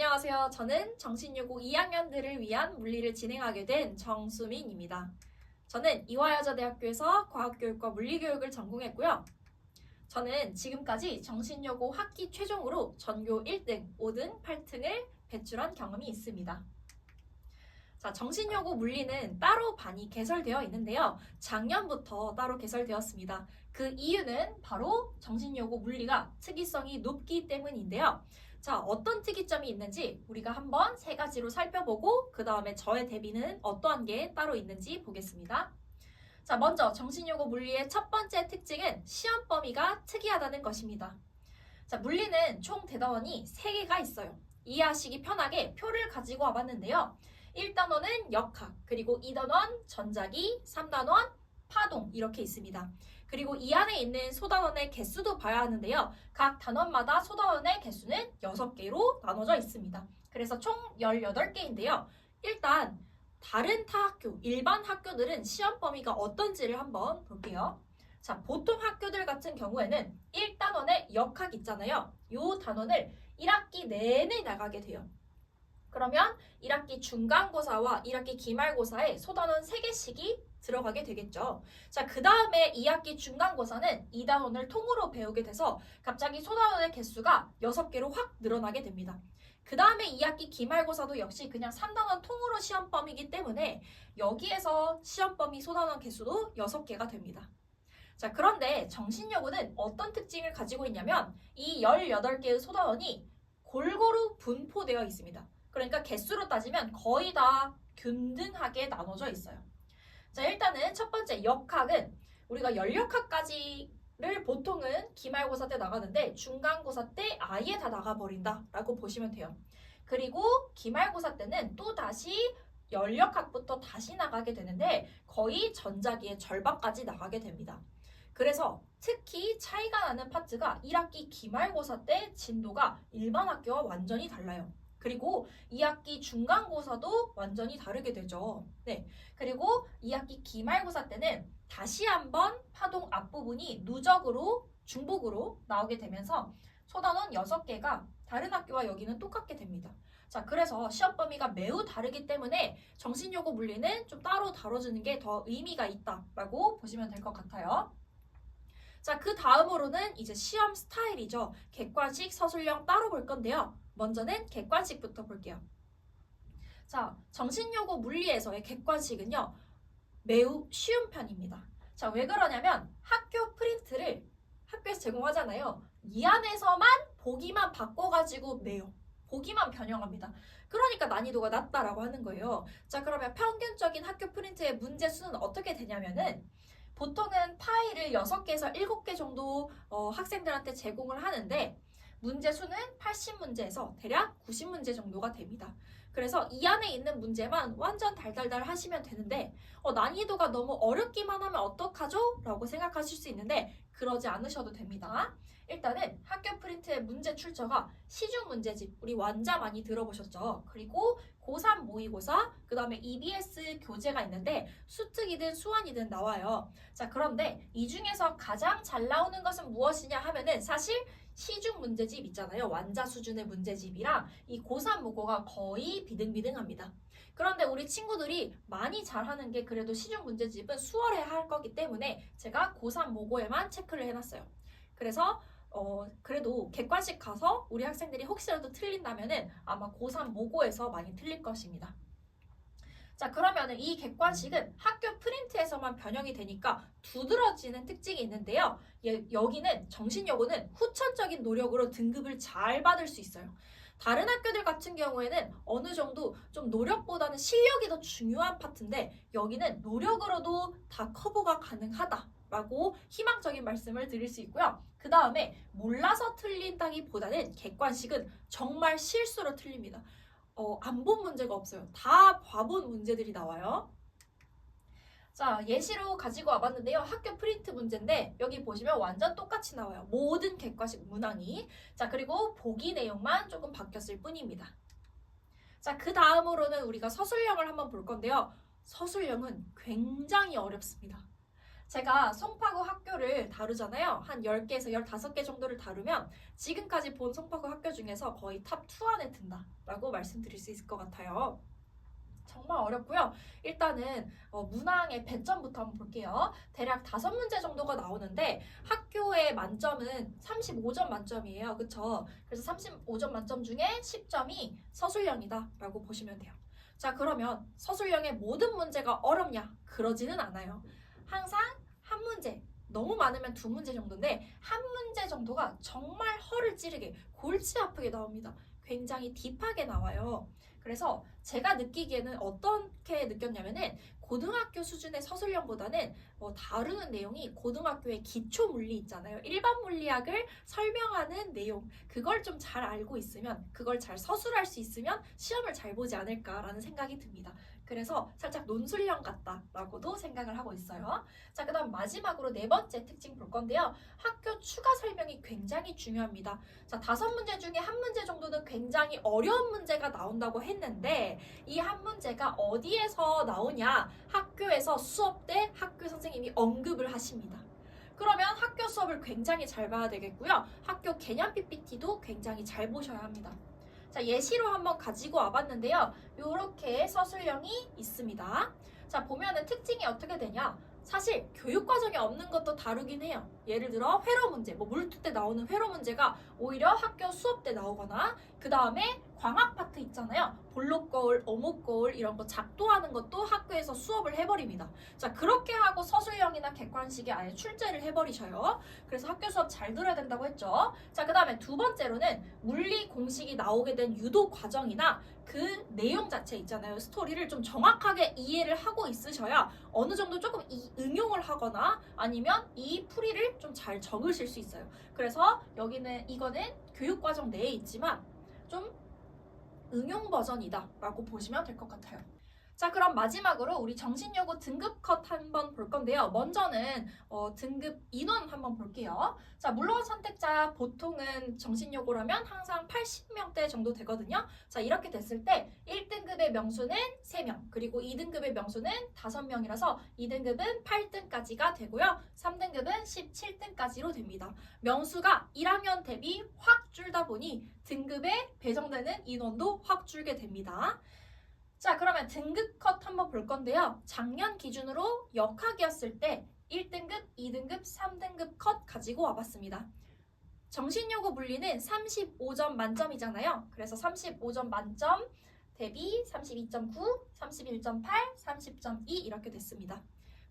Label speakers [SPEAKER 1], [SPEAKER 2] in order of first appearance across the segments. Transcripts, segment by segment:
[SPEAKER 1] 안녕하세요. 저는 정신여고 2학년들을 위한 물리를 진행하게 된 정수민입니다. 저는 이화여자대학교에서 과학교육과 물리교육을 전공했고요. 저는 지금까지 정신여고 학기 최종으로 전교 1등, 5등, 8등을 배출한 경험이 있습니다. 자, 정신여고 물리는 따로 반이 개설되어 있는데요. 작년부터 따로 개설되었습니다. 그 이유는 바로 정신여고 물리가 특이성이 높기 때문인데요. 자, 어떤 특이점이 있는지 우리가 한번 세 가지로 살펴보고 그 다음에 저의 대비는 어떠한 게 따로 있는지 보겠습니다. 자, 먼저 정신여고 물리의 첫 번째 특징은 시험 범위가 특이하다는 것입니다. 자, 물리는 총 대단원이 3개가 있어요. 이해하시기 편하게 표를 가지고 와봤는데요. 1단원은 역학, 그리고 2단원 전자기, 3단원 파동 이렇게 있습니다. 그리고 이 안에 있는 소단원의 개수도 봐야 하는데요. 각 단원마다 소단원의 개수는 6개로 나눠져 있습니다. 그래서 총 18개인데요. 일단 다른 타 학교, 일반 학교들은 시험 범위가 어떤지를 한번 볼게요. 자, 보통 학교들 같은 경우에는 1단원의 역학 있잖아요. 이 단원을 1학기 내내 나가게 돼요. 그러면 1학기 중간고사와 1학기 기말고사에 소단원 3개씩이 들어가게 되겠죠. 자, 그 다음에 2학기 중간고사는 2단원을 통으로 배우게 돼서 갑자기 소단원의 개수가 6개로 확 늘어나게 됩니다. 그 다음에 2학기 기말고사도 역시 그냥 3단원 통으로 시험 범위이기 때문에 여기에서 시험 범위 소단원 개수도 6개가 됩니다. 자, 그런데 정신여고는 어떤 특징을 가지고 있냐면 이 18개의 소단원이 골고루 분포되어 있습니다. 그러니까 개수로 따지면 거의 다 균등하게 나눠져 있어요. 자, 일단은 첫 번째 역학은 우리가 연력학까지를 보통은 기말고사 때 나가는데 중간고사 때 아예 다 나가버린다 라고 보시면 돼요. 그리고 기말고사 때는 또 다시 연력학부터 다시 나가게 되는데 거의 전자기의 절반까지 나가게 됩니다. 그래서 특히 차이가 나는 파트가 1학기 기말고사 때 진도가 일반 학교와 완전히 달라요. 그리고 2학기 중간고사도 완전히 다르게 되죠. 네. 그리고 2학기 기말고사 때는 다시 한번 파동 앞부분이 누적으로 중복으로 나오게 되면서 소단원 6개가 다른 학교와 여기는 똑같게 됩니다. 자, 그래서 시험 범위가 매우 다르기 때문에 정신여고 물리는 좀 따로 다뤄주는 게 더 의미가 있다라고 보시면 될 것 같아요. 자, 그 다음으로는 이제 시험 스타일이죠. 객관식, 서술형 따로 볼 건데요. 먼저는 객관식부터 볼게요. 자, 정신여고 물리에서의 객관식은요. 매우 쉬운 편입니다. 자, 왜 그러냐면 학교 프린트를 학교에서 제공하잖아요. 이 안에서만 보기만 바꿔가지고 내요. 보기만 변형합니다. 그러니까 난이도가 낮다라고 하는 거예요. 자, 그러면 평균적인 학교 프린트의 문제 수는 어떻게 되냐면은 보통은 파일을 6개에서 7개 정도 학생들한테 제공을 하는데 문제 수는 80문제에서 대략 90문제 정도가 됩니다. 그래서 이 안에 있는 문제만 완전 달달달 하시면 되는데 난이도가 너무 어렵기만 하면 어떡하죠? 라고 생각하실 수 있는데 그러지 않으셔도 됩니다. 일단은 학교 프린트의 문제 출처가 시중 문제집, 우리 완자 많이 들어보셨죠? 그리고 고3 모의고사, 그 다음에 EBS 교재가 있는데 수특이든 수완이든 나와요. 자, 그런데 이 중에서 가장 잘 나오는 것은 무엇이냐 하면은 사실 시중 문제집 있잖아요. 완자 수준의 문제집이랑 이 고3 모고가 거의 비등비등합니다. 그런데 우리 친구들이 많이 잘하는 게 그래도 시중 문제집은 수월해야 할 거기 때문에 제가 고3 모고에만 체크를 해놨어요. 그래서 그래도 객관식 가서 우리 학생들이 혹시라도 틀린다면은 아마 고3 모고에서 많이 틀릴 것입니다. 자, 그러면은 이 객관식은 학교 프린트에서만 변형이 되니까 두드러지는 특징이 있는데요. 여기는 정신여고는 후천적인 노력으로 등급을 잘 받을 수 있어요. 다른 학교들 같은 경우에는 어느 정도 좀 노력보다는 실력이 더 중요한 파트인데 여기는 노력으로도 다 커버가 가능하다라고 희망적인 말씀을 드릴 수 있고요. 그 다음에 몰라서 틀린다기보다는 객관식은 정말 실수로 틀립니다. 안 본 문제가 없어요. 다 봐본 문제들이 나와요. 자, 예시로 가지고 와봤는데요. 학교 프린트 문제인데 여기 보시면 완전 똑같이 나와요. 모든 객관식 문항이. 자, 그리고 보기 내용만 조금 바뀌었을 뿐입니다. 자, 그 다음으로는 우리가 서술형을 한번 볼 건데요. 서술형은 굉장히 어렵습니다. 제가 송파구 학교를 다루잖아요. 한 10개에서 15개 정도를 다루면 지금까지 본 송파구 학교 중에서 거의 탑2 안에 든다라고 문제라고 말씀드릴 수 있을 것 같아요. 정말 어렵고요. 일단은 문항의 배점부터 한번 볼게요. 대략 5문제 정도가 나오는데 학교의 만점은 35점 만점이에요. 그쵸? 그래서 35점 만점 중에 10점이 서술형이다 라고 보시면 돼요. 자, 그러면 서술형의 모든 문제가 어렵냐? 그러지는 않아요. 항상 한 문제, 너무 많으면 2문제 정도인데 한 문제 정도가 정말 허를 찌르게 골치 아프게 나옵니다. 굉장히 딥하게 나와요. 그래서 제가 느끼기에는 어떻게 느꼈냐면은 고등학교 수준의 서술형보다는 다루는 내용이 고등학교의 기초 물리 있잖아요. 일반 물리학을 설명하는 내용, 그걸 좀 잘 알고 있으면, 그걸 잘 서술할 수 있으면 시험을 잘 보지 않을까라는 생각이 듭니다. 그래서 살짝 논술형 같다라고도 생각을 하고 있어요. 자, 그 다음 마지막으로 4번째 특징 볼 건데요. 학교 추가 설명이 굉장히 중요합니다. 자, 5문제 중에 1문제 정도는 굉장히 어려운 문제가 나온다고 했는데 이 한 문제가 어디에서 나오냐? 학교에서 수업 때 학교 선생님이 언급을 하십니다. 그러면 학교 수업을 굉장히 잘 봐야 되겠고요. 학교 개념 PPT도 굉장히 잘 보셔야 합니다. 자, 예시로 한번 가지고 와봤는데요. 이렇게 서술형이 있습니다. 자, 보면은 특징이 어떻게 되냐? 사실 교육과정에 없는 것도 다루긴 해요. 예를 들어 회로 문제, 물투 때 나오는 회로 문제가 오히려 학교 수업 때 나오거나 그 다음에 광학 파트 있잖아요. 볼록 거울, 어묵 거울 이런 거 작도하는 것도 학교에서 수업을 해버립니다. 자, 그렇게 하고 서술형이나 객관식에 아예 출제를 해버리셔요. 그래서 학교 수업 잘 들어야 된다고 했죠. 자, 그 다음에 2번째로는 물리 공식이 나오게 된 유도 과정이나 그 내용 자체 있잖아요. 스토리를 좀 정확하게 이해를 하고 있으셔야 어느 정도 조금 응용을 하거나 아니면 이 풀이를 좀 잘 적으실 수 있어요. 그래서 이거는 교육과정 내에 있지만 좀 응용 버전이다 라고 보시면 될 것 같아요. 자, 그럼 마지막으로 우리 정신여고 등급 컷 한번 볼 건데요. 먼저는 등급 인원 한번 볼게요. 자, 물론 선택자 보통은 정신여고라면 항상 80명대 정도 되거든요. 자, 이렇게 됐을 때 1등급의 명수는 3명, 그리고 2등급의 명수는 5명이라서 2등급은 8등까지가 되고요. 3등급은 17등까지로 됩니다. 명수가 1학년 대비 확 줄다 보니 등급에 배정되는 인원도 확 줄게 됩니다. 자, 그러면 등급 컷 한번 볼 건데요. 작년 기준으로 역학이었을 때 1등급, 2등급, 3등급 컷 가지고 와봤습니다. 정신여고 물리는 35점 만점이잖아요. 그래서 35점 만점 대비 32.9, 31.8, 30.2 이렇게 됐습니다.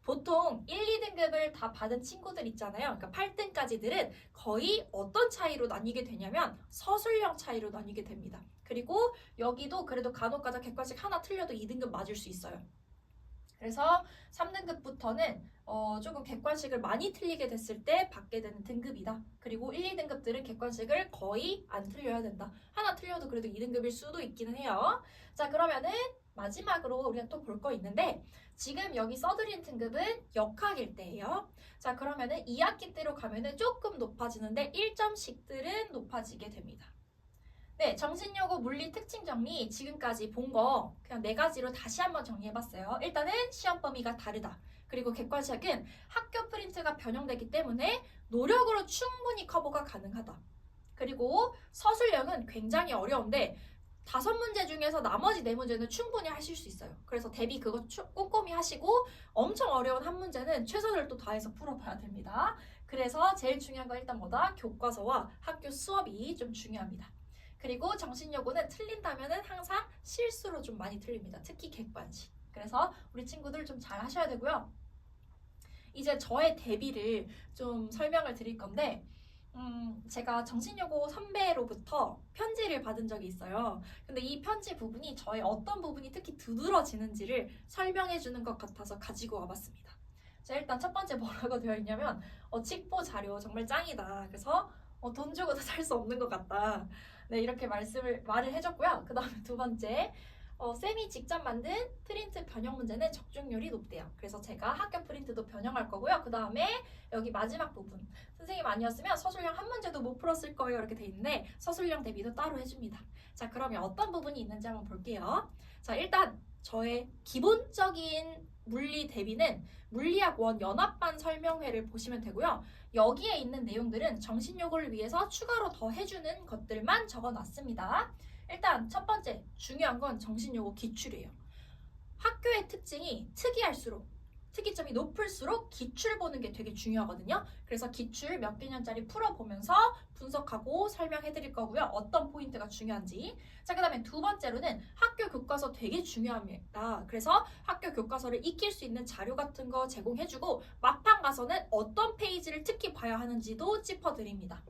[SPEAKER 1] 보통 1, 2등급을 다 받은 친구들 있잖아요. 그러니까 8등까지들은 거의 어떤 차이로 나뉘게 되냐면 서술형 차이로 나뉘게 됩니다. 그리고 여기도 그래도 간혹가다 객관식 하나 틀려도 2등급 맞을 수 있어요. 그래서 3등급부터는 조금 객관식을 많이 틀리게 됐을 때 받게 되는 등급이다. 그리고 1, 2등급들은 객관식을 거의 안 틀려야 된다. 하나 틀려도 그래도 2등급일 수도 있기는 해요. 자, 그러면은 마지막으로 우리가 또 볼 거 있는데 지금 여기 써드린 등급은 역학일 때예요. 자, 그러면은 2학기 때로 가면은 조금 높아지는데 1점씩들은 높아지게 됩니다. 네, 정신여고 물리 특징 정리 지금까지 본 거 그냥 4가지로 다시 한번 정리해봤어요. 일단은 시험 범위가 다르다. 그리고 객관식은 학교 프린트가 변형되기 때문에 노력으로 충분히 커버가 가능하다. 그리고 서술형은 굉장히 어려운데 5문제 중에서 나머지 4문제는 충분히 하실 수 있어요. 그래서 대비 그거 꼼꼼히 하시고 엄청 어려운 한 문제는 최선을 또 다해서 풀어봐야 됩니다. 그래서 제일 중요한 건 일단 뭐다? 교과서와 학교 수업이 좀 중요합니다. 그리고 정신여고는 틀린다면은 항상 실수로 좀 많이 틀립니다. 특히 객관식. 그래서 우리 친구들 좀 잘 하셔야 되고요. 이제 저의 대비를 좀 설명을 드릴 건데 제가 정신여고 선배로부터 편지를 받은 적이 있어요. 근데 이 편지 부분이 저의 어떤 부분이 특히 두드러지는지를 설명해 주는 것 같아서 가지고 와봤습니다. 자, 일단 첫 번째 뭐라고 되어 있냐면 칙보 자료 정말 짱이다. 그래서 돈 주고도 살 수 없는 것 같다. 네, 이렇게 말을 해줬고요. 그 다음에 2번째, 쌤이 직접 만든 프린트 변형 문제는 적중률이 높대요. 그래서 제가 학교 프린트도 변형할 거고요. 그 다음에 여기 마지막 부분, 선생님 아니었으면 서술형 한 문제도 못 풀었을 거예요. 이렇게 돼 있는데 서술형 대비도 따로 해줍니다. 자, 그러면 어떤 부분이 있는지 한번 볼게요. 자, 일단 저의 기본적인 물리 대비는 물리학 원 연합반 설명회를 보시면 되고요. 여기에 있는 내용들은 정신여고를 위해서 추가로 더 해주는 것들만 적어놨습니다. 일단 첫 번째, 중요한 건 정신요구 기출이에요. 학교의 특징이 특이점이 높을수록 기출 보는 게 되게 중요하거든요. 그래서 기출 몇 개년짜리 풀어보면서 분석하고 설명해 드릴 거고요. 어떤 포인트가 중요한지. 자, 그 다음에 두 번째로는 학교 교과서 되게 중요합니다. 그래서 학교 교과서를 익힐 수 있는 자료 같은 거 제공해주고 막판 가서는 어떤 페이지를 특히 봐야 하는지도 짚어드립니다.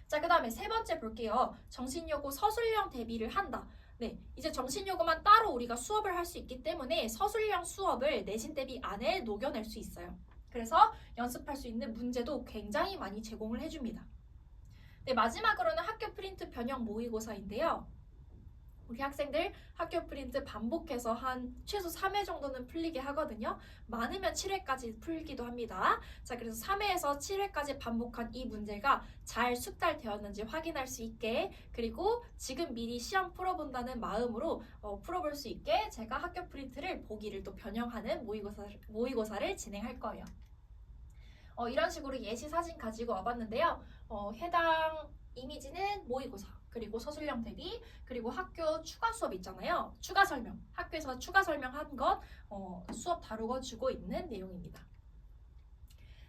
[SPEAKER 1] 자, 그 다음에 세 번째 볼게요. 정신요구 서술형 대비를 한다. 네, 이제 정신요구만 따로 우리가 수업을 할 수 있기 때문에 서술형 수업을 내신 대비 안에 녹여낼 수 있어요. 그래서 연습할 수 있는 문제도 굉장히 많이 제공을 해줍니다. 네, 마지막으로는 학교 프린트 변형 모의고사인데요. 우리 학생들 학교 프린트 반복해서 한 최소 3회 정도는 풀리게 하거든요. 많으면 7회까지 풀기도 합니다. 자, 그래서 3회에서 7회까지 반복한 이 문제가 잘 숙달되었는지 확인할 수 있게, 그리고 지금 미리 시험 풀어본다는 마음으로 풀어볼 수 있게 제가 학교 프린트를 보기를 또 변형하는 모의고사를 진행할 거예요. 이런 식으로 예시 사진 가지고 와봤는데요. 해당 이미지는 모의고사, 그리고 서술형 대비, 그리고 학교 추가 수업 있잖아요. 추가 설명, 학교에서 추가 설명한 것 수업 다루고 주고 있는 내용입니다.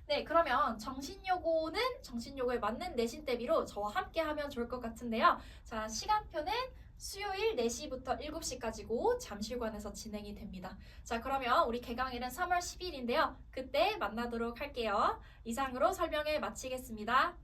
[SPEAKER 1] 네, 그러면 정신요구는 정신요구에 맞는 내신 대비로 저와 함께 하면 좋을 것 같은데요. 자, 시간표는 수요일 4시부터 7시까지고 잠실관에서 진행이 됩니다. 자, 그러면 우리 개강일은 3월 10일인데요. 그때 만나도록 할게요. 이상으로 설명을 마치겠습니다.